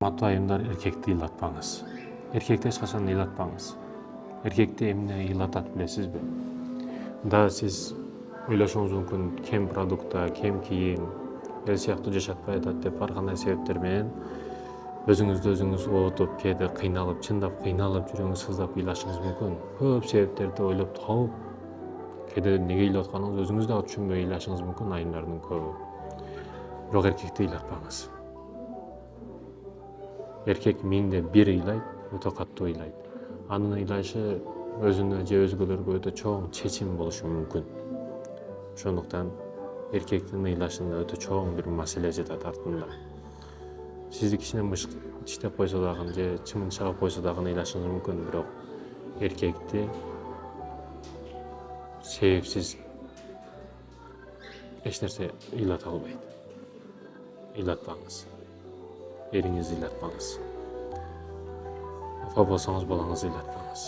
Атайымдар эркекти ыйлатпаңыз. Эркекти эч качан ыйлатпаңыз. Эркекти эмне ыйлатат билесизби? Да сиз ойлошуңуз мүмкүн, кем продукта, кем кийим, эл сыяктуу жашатпай атат деп ар кандай себептер менен өзүңүздү өзүңүз оотуп, кээде кыйналып, чындап кыйналып, жүрөгүңүз сыздап ыйлашыңыз мүмкүн. Көп себептерди ойлоп тауып, кээде эмнеге ыйлап атканыңызды өзүңүз дагы түшүнбөй ыйлашыңыз мүмкүн айымдардын көбү. Бирок эркекти ыйлатпаңыз. Эркек миңде бир ыйлайт, өтө катуу ыйлайт. Анын ыйлашы өзүнө же өзгөлөргө өтө чоң чечим болушу мүмкүн. Ошондуктан эркектин ыйлашында өтө чоң бир маселе жатат артында. Сизди кичинен бышк иштеп койсо дагы же чымын чыгып койсо дагы ыйлашыңыз мүмкүн, бирок эркекти себепсиз эч нерсе ыйлата албайт. Ыйлатпаңыз. Эриңизди ыйлатпаңыз. Апа болсоңуз балаңызды ыйлатпаңыз.